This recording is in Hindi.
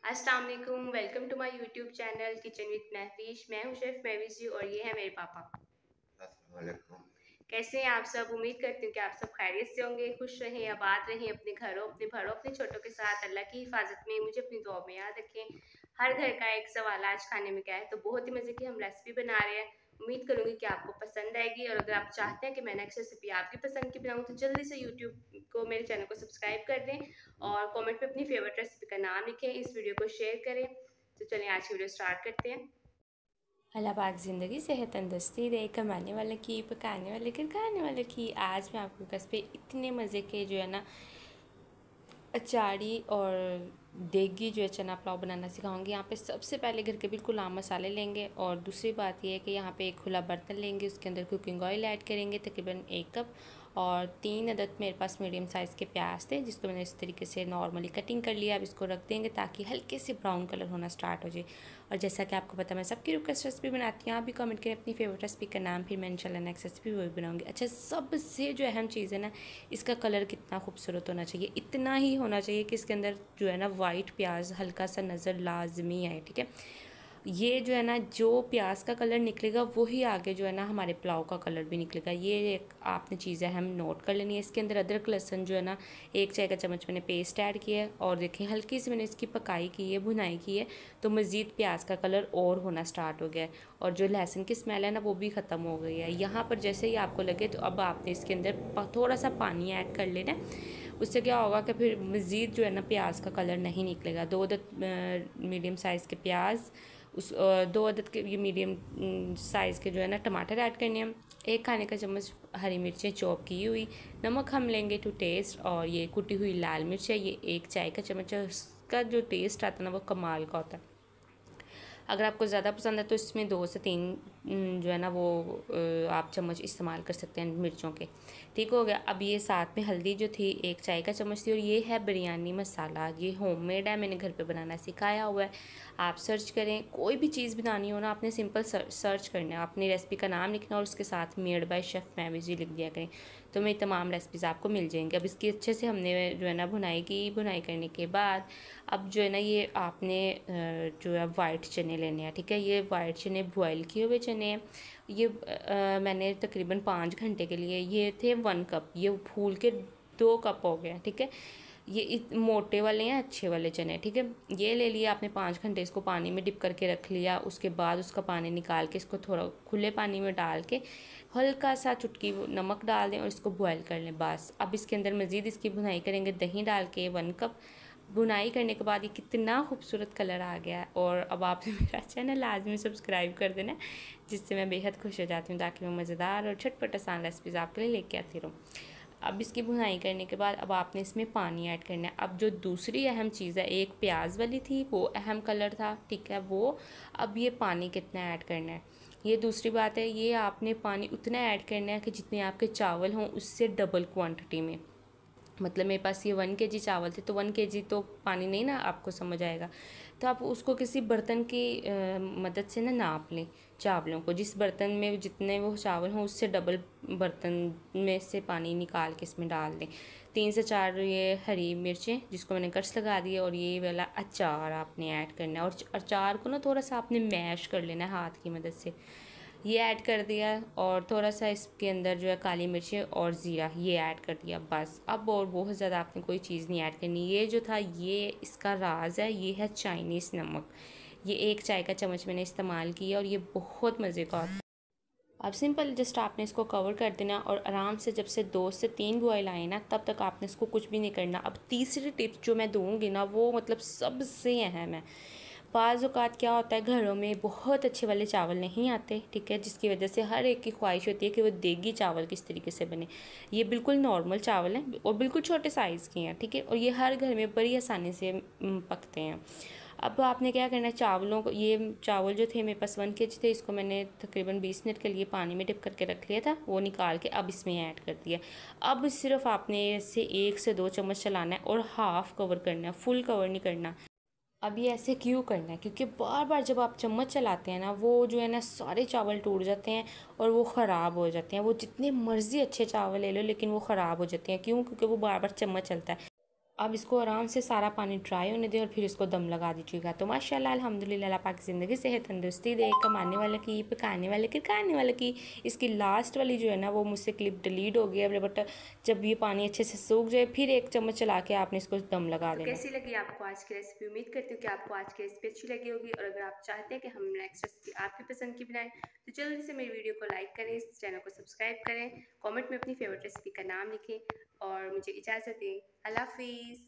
अस्सलाम वालेकुम, welcome to my YouTube channel kitchen with Mahfish. मैं हूं शेफ़ महवीश जी और ये है मेरे पापा। अस्सलाम वालेकुम। कैसे हैं आप सब? उम्मीद करती हूँ कि आप सब खैरियत से होंगे, खुश रहें, आबाद रहें, अपने घरों, अपने भरों, अपने छोटों के साथ। अल्लाह की हिफाजत में मुझे अपनी दुआ में याद रखें। हर घर का एक सवाल आज खाने में क्या है, तो बहुत ही मज़े की हम रेसिपी बना रहे हैं। उम्मीद करूँगी कि आपको पसंद आएगी और अगर आप चाहते हैं कि मैं नेक्स्ट रेसिपी आपकी पसंद की बनाऊँ तो जल्दी से यूट्यूब को, मेरे चैनल को सब्सक्राइब कर दें और कमेंट में अपनी फेवरेट रेसिपी का नाम लिखें, इस वीडियो को शेयर करें। तो चलिए आज की वीडियो स्टार्ट करते हैं। अल्लाह पाक ज़िंदगी सेहत तंदुरुस्ती दे, कमाने वाले की, पकाने वाले की, खाने वाले की। आज मैं आपको कस पे इतने मज़े के जो है ना अचारी और देगी जो है चना पुलाव बनाना सिखाऊंगी। यहाँ पे सबसे पहले घर के बिल्कुल आम मसाले लेंगे और दूसरी बात यह है कि यहाँ पे एक खुला बर्तन लेंगे, उसके अंदर कुकिंग ऑयल ऐड करेंगे तकरीबन 1 कप, और 3 अदद मेरे पास मीडियम साइज़ के प्याज थे जिसको मैंने इस तरीके से नॉर्मली कटिंग कर लिया। अब इसको रख देंगे ताकि हल्के से ब्राउन कलर होना स्टार्ट हो जाए। और जैसा कि आपको पता मैं सबकी रिक्वेस्ट रेसिपी बनाती हूँ, आप भी कमेंट करें अपनी फेवरेट रेसिपी का नाम, फिर मैं इंशाल्लाह नेक्स्ट रेसिपी वो भी बनाऊँगी। अच्छा, सबसे जो अहम चीज़ है ना, इसका कलर कितना खूबसूरत होना चाहिए, इतना ही होना चाहिए कि इसके अंदर जो है ना वाइट प्याज हल्का सा नज़र लाजमी आए। ठीक है, ये जो है ना जो प्याज का कलर निकलेगा वही आगे जो है ना हमारे पुलाव का कलर भी निकलेगा। ये एक आपने चीज़ें हम नोट कर लेनी है। इसके अंदर अदरक लहसुन जो है ना 1 चाय का चम्मच मैंने पेस्ट ऐड किया है और देखें हल्की सी मैंने इसकी पकाई की है, भुनाई की है, तो मज़ीद प्याज का कलर और होना स्टार्ट हो गया है और जो लहसुन की स्मेल है ना वो भी ख़त्म हो गई है। यहाँ पर जैसे ही आपको लगे तो अब आपने इसके अंदर थोड़ा सा पानी ऐड कर लेना। उससे क्या होगा कि फिर मज़ीद जो है ना प्याज का कलर नहीं निकलेगा। 2 अदद मीडियम साइज़ के प्याज, उस 2 अदद के ये मीडियम साइज़ के जो है ना टमाटर ऐड करने हैं, 1 खाने का चम्मच हरी मिर्चें चॉप की हुई, नमक हम लेंगे टू टेस्ट, और ये कुटी हुई लाल मिर्च है, ये 1 चाय का चम्मच है। उसका जो टेस्ट आता है ना वो कमाल का होता है। अगर आपको ज़्यादा पसंद है तो इसमें 2 से 3 जो है ना वो आप चम्मच इस्तेमाल कर सकते हैं मिर्चों के। ठीक हो गया। अब ये साथ में हल्दी जो थी 1 चाय का चम्मच थी, और ये है बिरयानी मसाला, ये होममेड है, मैंने घर पे बनाना सिखाया हुआ है। आप सर्च करें, कोई भी चीज़ बनानी हो ना आपने सिंपल सर्च करना है, अपनी रेसिपी का नाम लिखना और उसके साथ मेड बाय शेफ़ महवीश जी लिख दिया करें, तो मेरी तमाम रेसिपीज़ आपको मिल जाएंगी। अब इसकी अच्छे से हमने जो है ना भुनाई की, भुनाई करने के बाद अब जो है ना ये आपने जो है वाइट चने लेने हैं। ठीक है, ये वाइट चने बॉयल किए हुए चने हैं। ये मैंने तकरीबन 5 घंटे के लिए, ये थे 1 कप, ये फूल के 2 कप हो गए। ठीक है, ये मोटे वाले हैं, अच्छे वाले चने। ठीक है, ये ले लिया आपने, 5 घंटे इसको पानी में डिप करके रख लिया। उसके बाद उसका पानी निकाल के इसको थोड़ा खुले पानी में डाल के हल्का सा चुटकी नमक डाल दें और इसको बॉयल कर लें बस। अब इसके अंदर मज़ीद इसकी भुनाई करेंगे, दही डाल के 1 कप। बुनाई करने के बाद ये कितना खूबसूरत कलर आ गया है। और अब आपने मेरा चैनल लाजमी सब्सक्राइब कर देना, जिससे मैं बेहद खुश हो जाती हूँ, ताकि मैं मज़ेदार और झटपट आसान रेसिपीज़ आपके लिए लेके आती रहूँ। अब इसकी भुनाई करने के बाद अब आपने इसमें पानी ऐड करना है। अब जो दूसरी अहम चीज़ है, एक प्याज वाली थी वो अहम कलर था, ठीक है वो। अब ये पानी कितना ऐड करना है, ये दूसरी बात है। ये आपने पानी उतना ऐड करना है कि जितने आपके चावल हों उससे डबल क्वांटिटी में। मतलब मेरे पास ये 1 kg चावल थे तो 1 kg तो पानी नहीं ना आपको समझ आएगा, तो आप उसको किसी बर्तन की मदद से ना नाप लें चावलों को। जिस बर्तन में जितने वो चावल हों उससे डबल बर्तन में से पानी निकाल के इसमें डाल दें। 3 से 4 ये हरी मिर्चें जिसको मैंने कट्स लगा दिए, और ये वाला अचार आपने ऐड करना है। और अचार को ना थोड़ा सा आपने मैश कर लेना है हाथ की मदद से। ये ऐड कर दिया, और थोड़ा सा इसके अंदर जो है काली मिर्चें और ज़ीरा ये ऐड कर दिया बस। अब और बहुत ज़्यादा आपने कोई चीज़ नहीं ऐड करनी। ये जो था ये इसका राज है, ये है चाइनीज़ नमक। ये 1 चाय का चम्मच मैंने इस्तेमाल किया और ये बहुत मज़े का होता है। अब सिंपल जस्ट आपने इसको कवर कर देना और आराम से जब से 2 से 3 बॉयल आए ना तब तक आपने इसको कुछ भी नहीं करना। अब तीसरी टिप्स जो मैं दूँगी ना वो मतलब सबसे अहम है। बाज़ औक़ात क्या होता है, घरों में बहुत अच्छे वाले चावल नहीं आते, ठीक है, जिसकी वजह से हर एक की ख्वाहिश होती है कि वो देगी चावल किस तरीके से बने। ये बिल्कुल नॉर्मल चावल हैं और बिल्कुल छोटे साइज़ के हैं, ठीक है, और ये हर घर में बड़ी आसानी से पकते हैं। अब आपने क्या करना है, चावलों को, ये चावल जो थे मेरे पास 1 kg थे, इसको मैंने तकरीबन 20 मिनट के लिए पानी में डिप करके रख लिया था, वो निकाल के अब इसमें ऐड कर दिया। अब सिर्फ आपने इससे 1 से 2 चम्मच चलाना है और हाफ़ कवर करना है, फुल कवर नहीं करना। अब ये ऐसे क्यों करना है, क्योंकि बार बार जब आप चम्मच चलाते हैं ना वो जो है ना सारे चावल टूट जाते हैं और वो ख़राब हो जाते हैं। वो जितने मर्ज़ी अच्छे चावल ले लो लेकिन वो ख़राब हो जाते हैं। क्यों? क्योंकि वो बार बार चम्मच चलता है। अब इसको आराम से सारा पानी ड्राई होने दें और फिर इसको दम लगा दीजिएगा। तो माशाल्लाह अल्हम्दुलिल्लाह, अल्लाह पाक की ज़िंदगी सेहत तंदुरुस्ती दे। कमाने वाले की, पकाने वाले की, खाने वाले की। इसकी लास्ट वाली जो है ना वो मुझसे क्लिप डिलीट हो गई है, बट जब ये पानी अच्छे से सूख जाए फिर एक चम्मच चला के आपने इसको दम लगा तो देना। कैसी लगी आपको आज की रेसिपी? उम्मीद करती हूँ कि आपको आज की रेसिपी अच्छी लगी होगी, और अगर आप चाहते हैं कि हम नेक्स्ट रेसिपी आपकी पसंद की बनाएं तो जल्दी से मेरी वीडियो को लाइक करें, इस चैनल को सब्सक्राइब करें, कमेंट में अपनी फेवरेट रेसिपी का नाम लिखें और मुझे इजाज़त दें। अल्लाह हाफिज़।